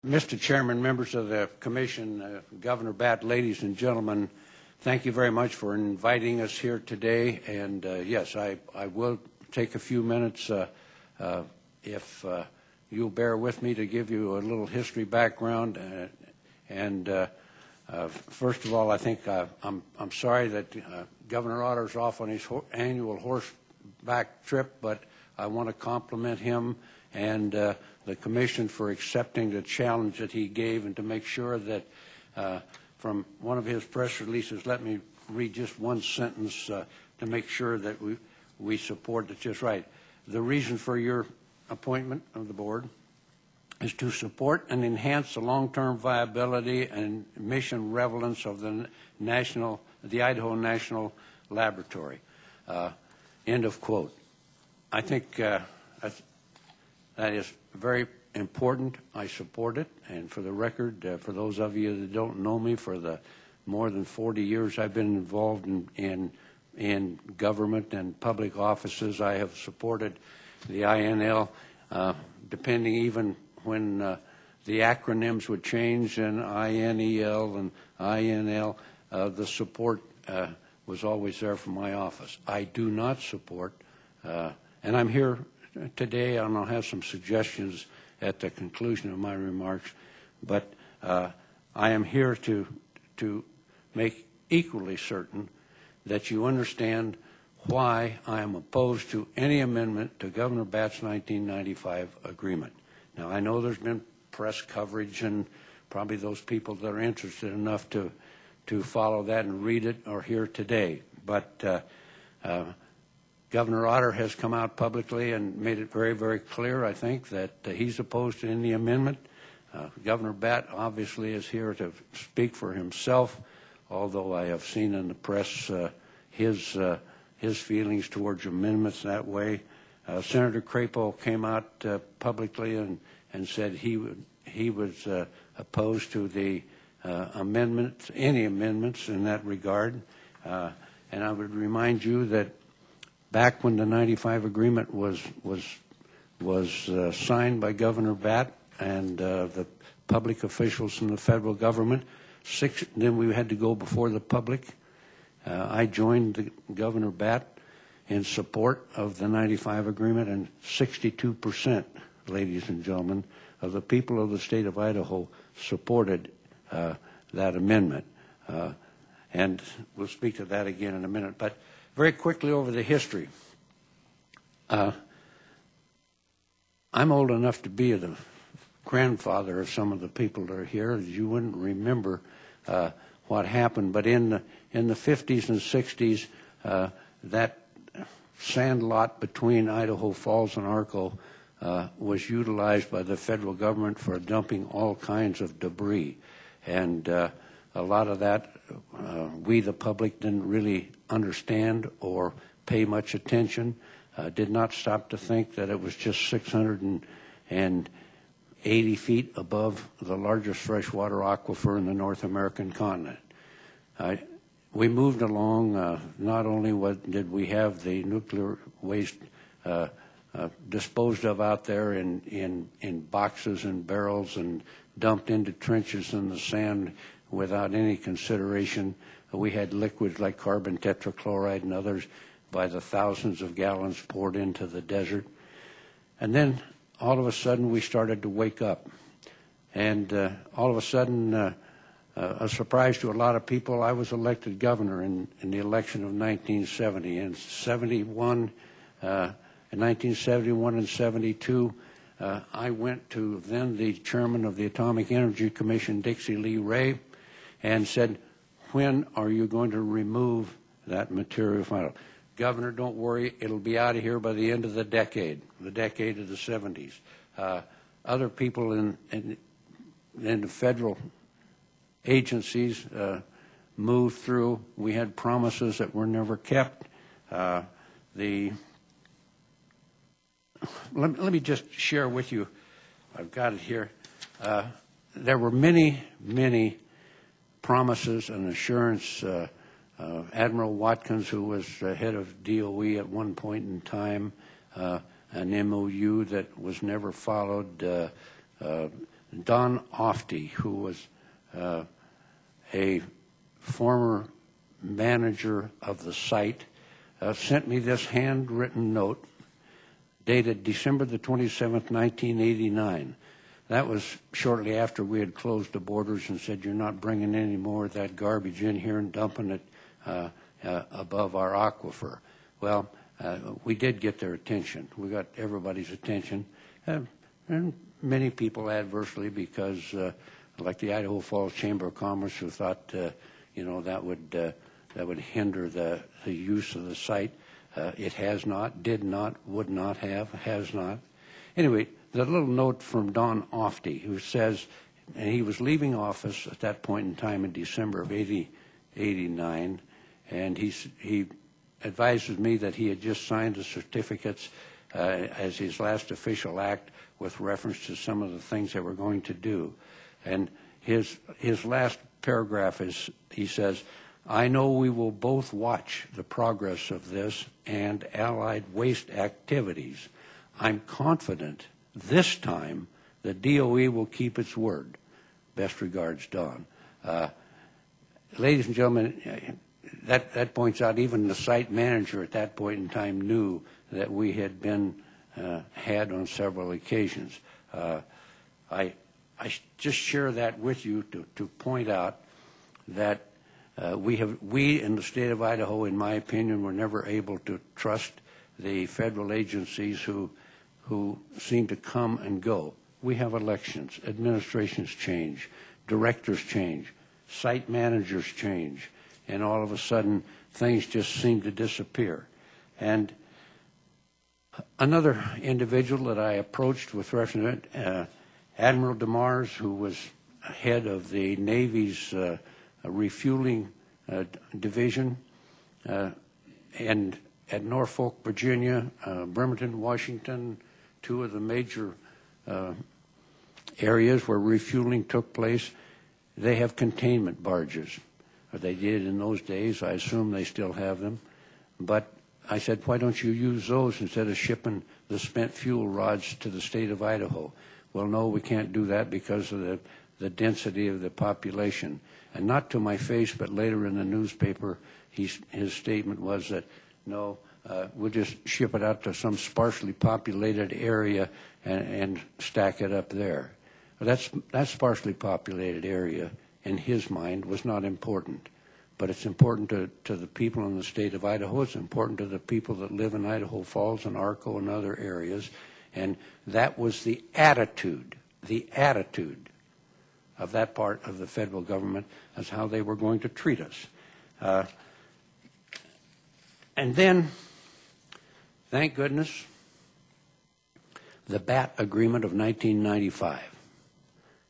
Mr. Chairman, members of the Commission, Governor Batt, ladies and gentlemen, thank you very much for inviting us here today. And yes, I will take a few minutes if you'll bear with me to give you a little history background. First of all, I think I'm sorry that Governor Otter's off on his annual horseback trip, but I want to compliment him and the Commission for accepting the challenge that he gave, and to make sure that from one of his press releases, let me read just one sentence to make sure that we support it just right. The reason for your appointment of the board is to support and enhance the long-term viability and mission relevance of the Idaho National Laboratory. End of quote. I think that is very important. I support it. And for the record, for those of you that don't know me, for the more than 40 years I've been involved in government and public offices, I have supported the INL, depending even when the acronyms would change, and INEL and INL, the support was always there from my office. I do not support, and I'm here today, and I'll have some suggestions at the conclusion of my remarks, but I am here to make equally certain that you understand why I am opposed to any amendment to Governor Batt's 1995 agreement. Now, I know there's been press coverage, and probably those people that are interested enough to follow that and read it are here today. But Governor Otter has come out publicly and made it very, very clear, I think, that he's opposed to any amendment. Governor Batt obviously is here to speak for himself, although I have seen in the press his feelings towards amendments that way. Senator Crapo came out publicly and said he was opposed to the amendments, any amendments in that regard. And I would remind you that back when the 95 agreement was signed by Governor Batt and the public officials in the federal government, then we had to go before the public. I joined Governor Batt in support of the 95 agreement, and 62%, ladies and gentlemen, of the people of the state of Idaho supported that amendment. And we'll speak to that again in a minute. But very quickly over the history. I'm old enough to be the grandfather of some of the people that are here. You wouldn't remember what happened, but in the 50s and 60s, that sand lot between Idaho Falls and Arco was utilized by the federal government for dumping all kinds of debris. And a lot of that, we, the public, didn't really understand or pay much attention. Did not stop to think that it was just 680 feet above the largest freshwater aquifer in the North American continent. We moved along. Not only did we have the nuclear waste disposed of out there in boxes and barrels and dumped into trenches in the sand without any consideration. We had liquids like carbon tetrachloride and others by the thousands of gallons poured into the desert. And then all of a sudden we started to wake up. And all of a sudden, a surprise to a lot of people, I was elected governor in the election of 1970. In 1971 and 72, I went to then the chairman of the Atomic Energy Commission, Dixie Lee Ray, and said, when are you going to remove that material from it? Governor, don't worry, it'll be out of here by the end of the decade of the 70s. Other people in the federal agencies moved through. We had promises that were never kept. Let me just share with you, I've got it here. There were many, many promises and assurance. Admiral Watkins, who was head of DOE at one point in time, an MOU that was never followed. Don Ofty, who was a former manager of the site, sent me this handwritten note dated December the 27th, 1989. That was shortly after we had closed the borders and said, you're not bringing any more of that garbage in here and dumping it above our aquifer. Well, we did get their attention. We got everybody's attention, and many people adversely because, like the Idaho Falls Chamber of Commerce, who thought, you know, that would hinder the use of the site. It has not, did not, would not have, has not. Anyway, the little note from Don Ofty, who says, and he was leaving office at that point in time in December of 89, and he advises me that he had just signed the certificates as his last official act with reference to some of the things they were going to do. And his last paragraph is, he says, I know we will both watch the progress of this and allied waste activities. I'm confident this time the DOE will keep its word. Best regards, Don. Ladies and gentlemen, that points out even the site manager at that point in time knew that we had been had on several occasions. I just share that with you to point out that we in the state of Idaho, in my opinion, were never able to trust the federal agencies who seem to come and go. We have elections, administrations change, directors change, site managers change, and all of a sudden things just seem to disappear. And another individual that I approached with reference to it, Admiral DeMars, who was head of the Navy's refueling division, and at Norfolk, Virginia, Bremerton, Washington, two of the major areas where refueling took place, they have containment barges. Or they did in those days. I assume they still have them. But I said, why don't you use those instead of shipping the spent fuel rods to the state of Idaho? Well, no, we can't do that because of the density of the population. And not to my face, but later in the newspaper, his statement was that, no, we'll just ship it out to some sparsely populated area and stack it up there. That sparsely populated area, in his mind, was not important. But it's important to the people in the state of Idaho. It's important to the people that live in Idaho Falls and Arco and other areas. And that was the attitude of that part of the federal government as how they were going to treat us. And then, thank goodness, the BAT Agreement of 1995.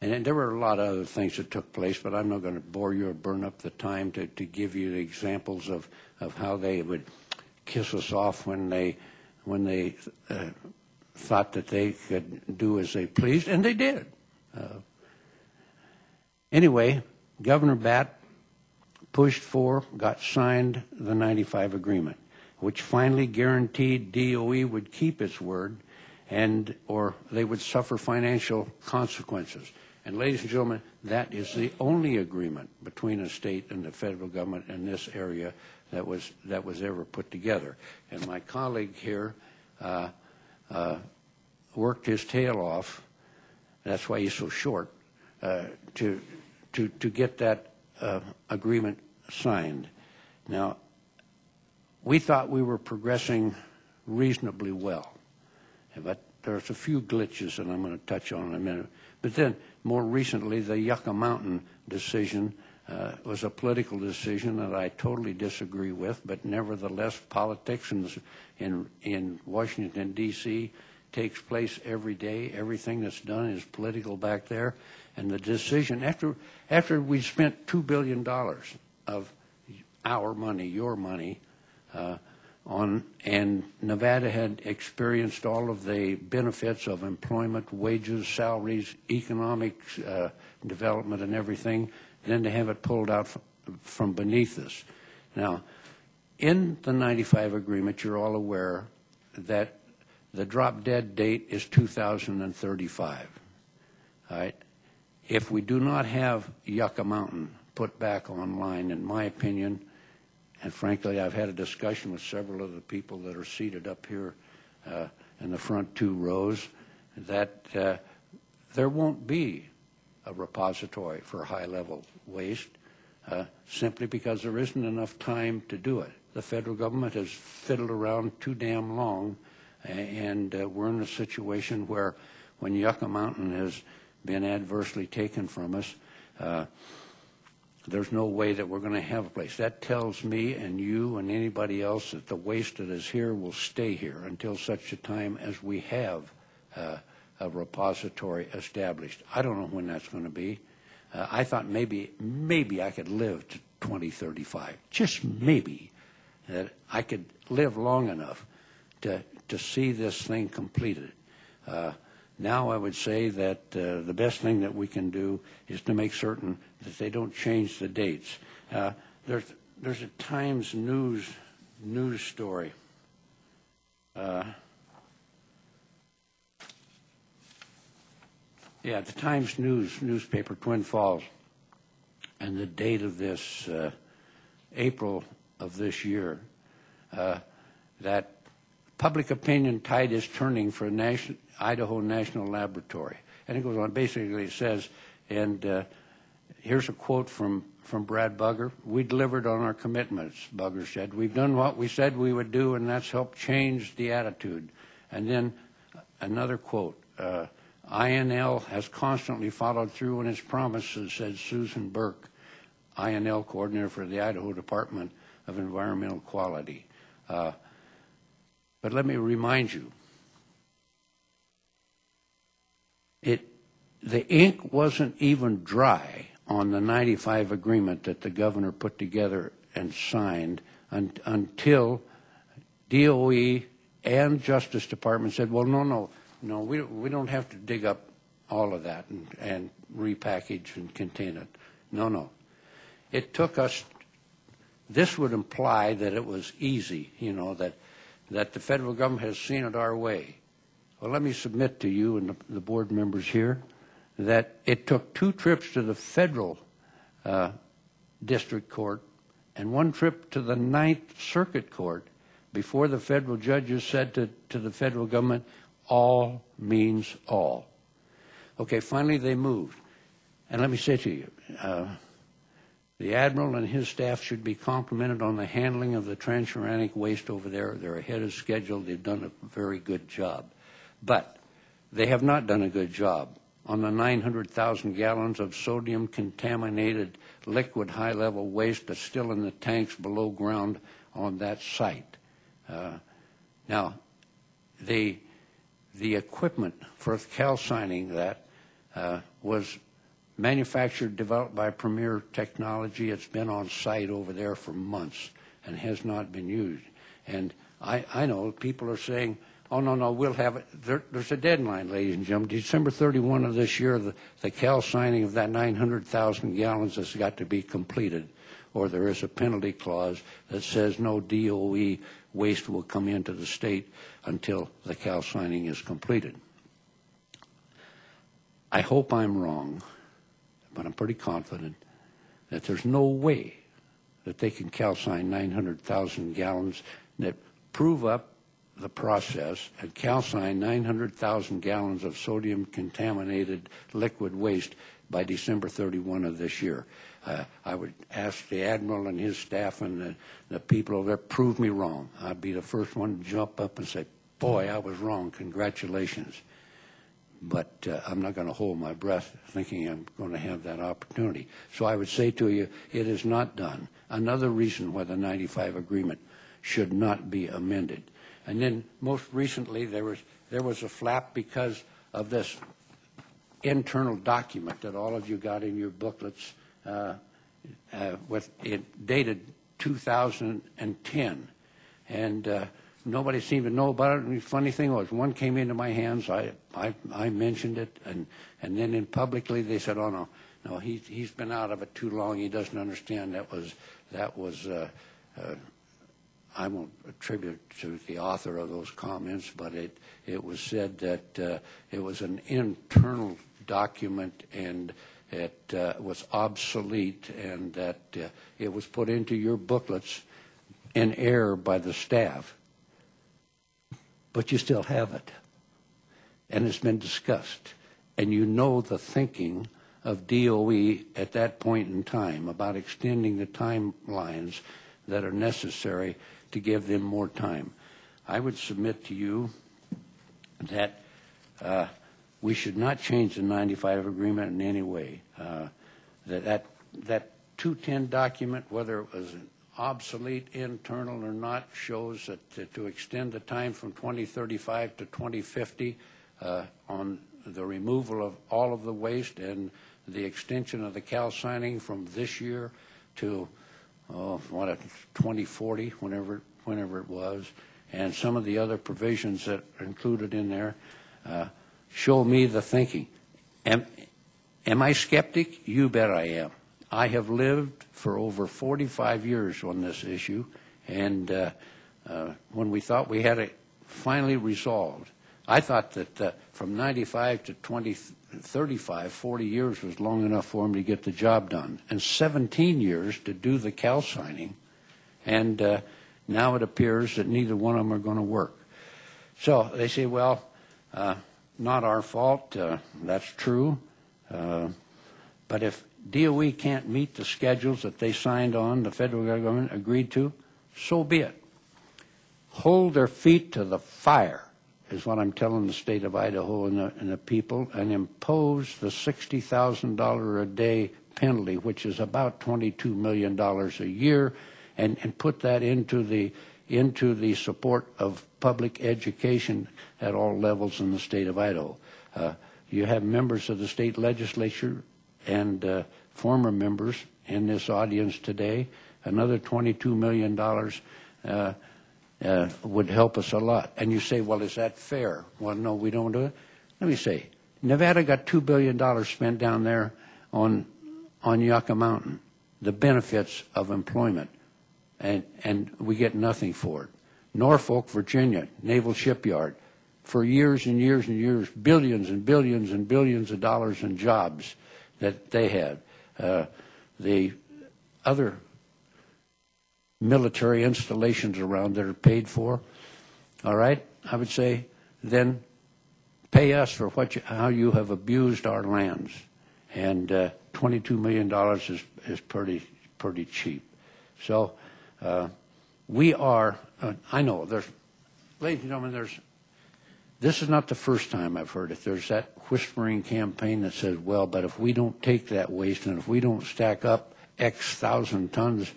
And there were a lot of other things that took place, but I'm not going to bore you or burn up the time to give you the examples of how they would kiss us off when they thought that they could do as they pleased, and they did. Anyway, Governor Batt pushed for, got signed the 95 agreement, which finally guaranteed DOE would keep its word or they would suffer financial consequences. And ladies and gentlemen, that is the only agreement between a state and the federal government in this area that was ever put together. And my colleague here worked his tail off. That's why he's so short, to get that agreement signed. Now, we thought we were progressing reasonably well, but there's a few glitches that I'm going to touch on in a minute. But then, more recently, the Yucca Mountain decision was a political decision that I totally disagree with, but nevertheless, politics in Washington, D.C. takes place every day. Everything that's done is political back there. And the decision, after we spent $2 billion of our money, your money, and Nevada had experienced all of the benefits of employment, wages, salaries, economic development and everything, then to have it pulled out from beneath us. Now, in the 95 agreement, you're all aware that the drop-dead date is 2035. All right. If we do not have Yucca Mountain put back online, in my opinion, and frankly, I've had a discussion with several of the people that are seated up here in the front 2 rows, that there won't be a repository for high-level waste simply because there isn't enough time to do it. The federal government has fiddled around too damn long, and we're in a situation where when Yucca Mountain has been adversely taken from us, there's no way that we're going to have a place. That tells me and you and anybody else that the waste that is here will stay here until such a time as we have a repository established. I don't know when that's going to be. I thought maybe I could live to 2035, just maybe, that I could live long enough to see this thing completed. Now I would say that the best thing that we can do is to make certain that they don't change the dates. There's a Times news story. Yeah, the Times newspaper, Twin Falls, and the date of this, April of this year, that public opinion tide is turning for Idaho National Laboratory. And it goes on, basically it says, and here's a quote from Brad Bugger: "We delivered on our commitments," Bugger said. "We've done what we said we would do, and that's helped change the attitude." And then another quote, "INL has constantly followed through on its promises," said Susan Burke, INL coordinator for the Idaho Department of Environmental Quality. But let me remind you, the ink wasn't even dry on the 95 agreement that the governor put together and signed until DOE and Justice Department said, well, no, we don't have to dig up all of that and repackage and contain it. No. It took us, this would imply that it was easy, that the federal government has seen it our way. Well, let me submit to you and the board members here that it took 2 trips to the federal district court and 1 trip to the 9th Circuit Court before the federal judges said to the federal government, all means all. Okay, finally they moved. And let me say to you, the Admiral and his staff should be complimented on the handling of the transuranic waste over there. They're ahead of schedule. They've done a very good job. But they have not done a good job on the 900,000 gallons of sodium-contaminated liquid high-level waste that's still in the tanks below ground on that site. Now, the equipment for calcining that was manufactured, developed by Premier Technology. It's been on site over there for months and has not been used. And I know people are saying, oh, no, we'll have it. There's a deadline, ladies and gentlemen. December 31 of this year, the calcining of that 900,000 gallons has got to be completed, or there is a penalty clause that says no DOE waste will come into the state until the calcining is completed. I hope I'm wrong, but I'm pretty confident that there's no way that they can calcine 900,000 gallons that prove up the process and calcine 900,000 gallons of sodium-contaminated liquid waste by December 31 of this year. I would ask the Admiral and his staff and the people over there, prove me wrong. I'd be the first one to jump up and say, boy, I was wrong, congratulations. But I'm not going to hold my breath thinking I'm going to have that opportunity. So I would say to you, it is not done. Another reason why the 95 agreement should not be amended. And then most recently there was a flap because of this internal document that all of you got in your booklets with it dated 2010. And nobody seemed to know about it. And the funny thing was, one came into my hands, I mentioned it, and then in publicly they said, oh, no, he's been out of it too long. He doesn't understand. That was I won't attribute to the author of those comments, but it was said that it was an internal document, and it was obsolete, and that it was put into your booklets in error by the staff. But you still have it, and it's been discussed. And you know the thinking of DOE at that point in time about extending the timelines that are necessary to give them more time. I would submit to you that we should not change the 95 agreement in any way. That 210 document, whether it was an obsolete internal or not, shows that to extend the time from 2035 to 2050 on the removal of all of the waste and the extension of the calcining from this year to 2040, whenever it was, and some of the other provisions that are included in there show me the thinking. Am I skeptic? You bet I am. I have lived for over 45 years on this issue, and when we thought we had it finally resolved, I thought that from 95 to 2035, 40 years was long enough for them to get the job done, and 17 years to do the calcining, and now it appears that neither one of them are going to work. So they say, well, not our fault. That's true. But if DOE can't meet the schedules that they signed on, the federal government agreed to, so be it. Hold their feet to the fire is what I'm telling the state of Idaho and the people, and impose the $60,000 a day penalty, which is about $22 million a year, and put that into the support of public education at all levels in the state of Idaho. You have members of the state legislature and former members in this audience today. Another $22 million would help us a lot. And you say, well, is that fair? Well, no, we don't do it. Let me say, Nevada got $2 billion spent down there on Yucca Mountain, the benefits of employment, and we get nothing for it. Norfolk, Virginia, Naval Shipyard, for years and years and years, billions and billions and billions of dollars in jobs that they had. The other military installations around that are paid for, all right, I would say, then pay us for how you have abused our lands. And $22 million is pretty cheap. So we are, I know, ladies and gentlemen, this is not the first time I've heard it. There's that whispering campaign that says, well, but if we don't take that waste and if we don't stack up X thousand tons,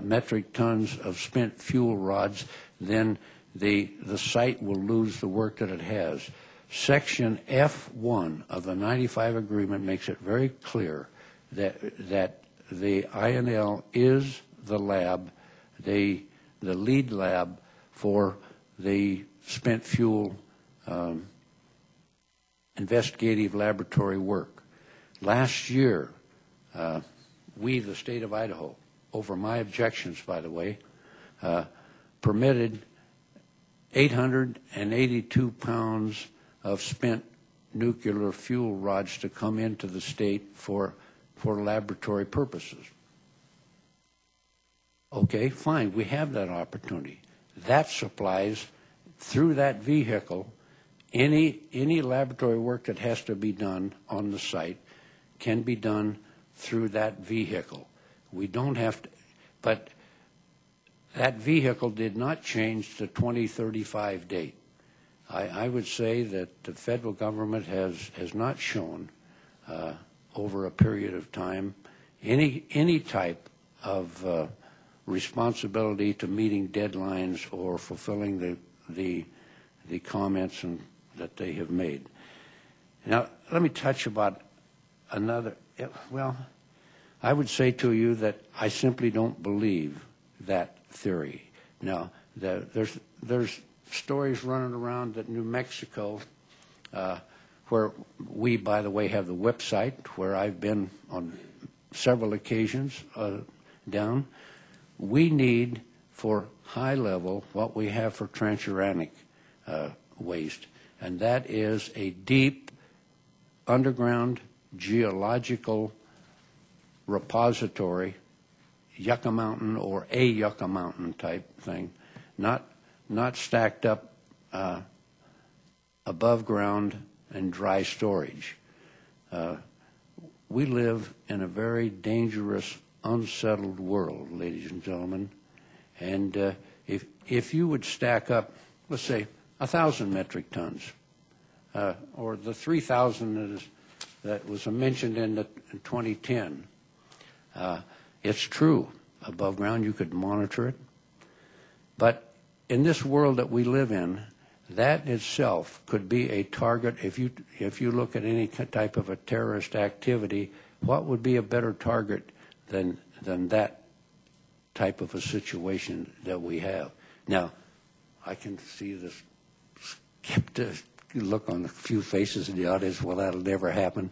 metric tons of spent fuel rods, then the site will lose the work that it has. Section F1 of the 95 agreement makes it very clear that the INL is the lab, the lead lab for the spent fuel investigative laboratory work. Last year, we, the state of Idaho, over my objections, by the way, permitted 882 pounds of spent nuclear fuel rods to come into the state for laboratory purposes. Okay, fine, we have that opportunity. That supplies, through that vehicle, any laboratory work that has to be done on the site can be done through that vehicle. We don't have to, but that vehicle did not change the 2035 date. I would say that the federal government has not shown over a period of time any type of responsibility to meeting deadlines or fulfilling the comments that they have made. Now, let me touch about another, well, I would say to you that I simply don't believe that theory. Now, there's stories running around that New Mexico, where we, by the way, have the website, where I've been on several occasions down. We need for high level what we have for transuranic waste, and that is a deep underground geological repository, Yucca Mountain or a Yucca Mountain type thing, not stacked up above ground and dry storage. We live in a very dangerous, unsettled world, ladies and gentlemen. And if you would stack up, let's say, 1,000 metric tons, or the 3,000 that was mentioned in 2010, it's true. Above ground, you could monitor it. But in this world that we live in, that itself could be a target. If you look at any type of a terrorist activity, what would be a better target than that type of a situation that we have? Now, I can see this skeptic look on a few faces in the audience. Well, that'll never happen.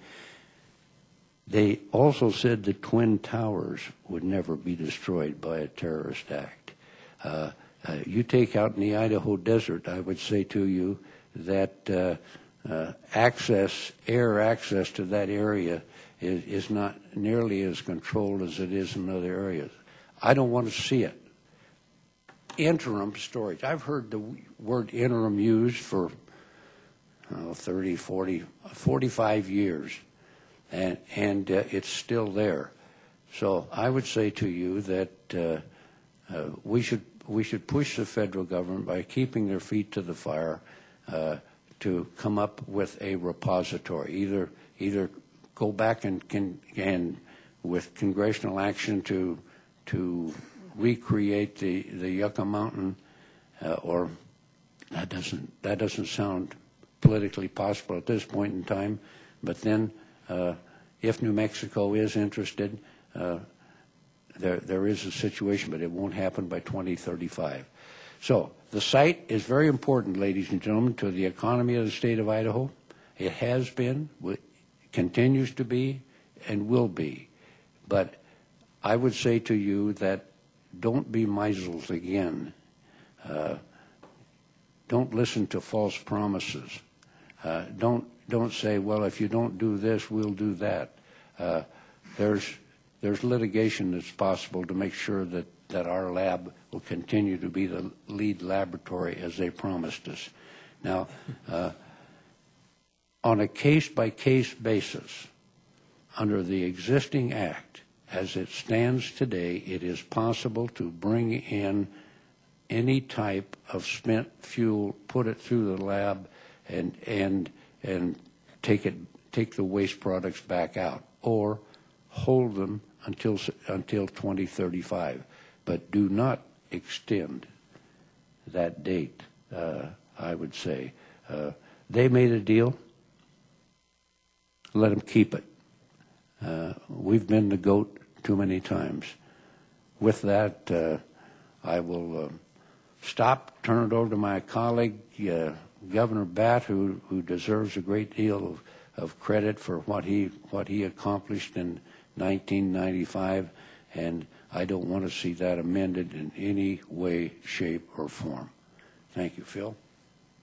They also said the Twin Towers would never be destroyed by a terrorist act. You take out in the Idaho desert, I would say to you that air access to that area is not nearly as controlled as it is in other areas. I don't want to see it. Interim storage. I've heard the word interim used for 30, 40, 45 years, and it's still there. So I would say to you that we should push the federal government by keeping their feet to the fire to come up with a repository. Either go back and with congressional action to recreate the Yucca Mountain, or that doesn't sound politically possible at this point in time. But then, if New Mexico is interested, there is a situation, but it won't happen by 2035. So the site is very important, ladies and gentlemen, to the economy of the state of Idaho. It has been, continues to be, and will be. But I would say to you that don't be measles again. Don't listen to false promises. Don't say, well, if you don't do this, we'll do that. There's litigation that's possible to make sure that our lab will continue to be the lead laboratory as they promised us. Now, on a case-by-case basis, under the existing act, as it stands today, it is possible to bring in any type of spent fuel, put it through the lab, and take the waste products back out, or hold them until 2035. But do not extend that date, I would say. They made a deal. Let them keep it. We've been the goat too many times. With that, I will stop, turn it over to my colleague, Governor Batt, who deserves a great deal of credit for what he accomplished in 1995, and I don't want to see that amended in any way, shape, or form. Thank you, Phil.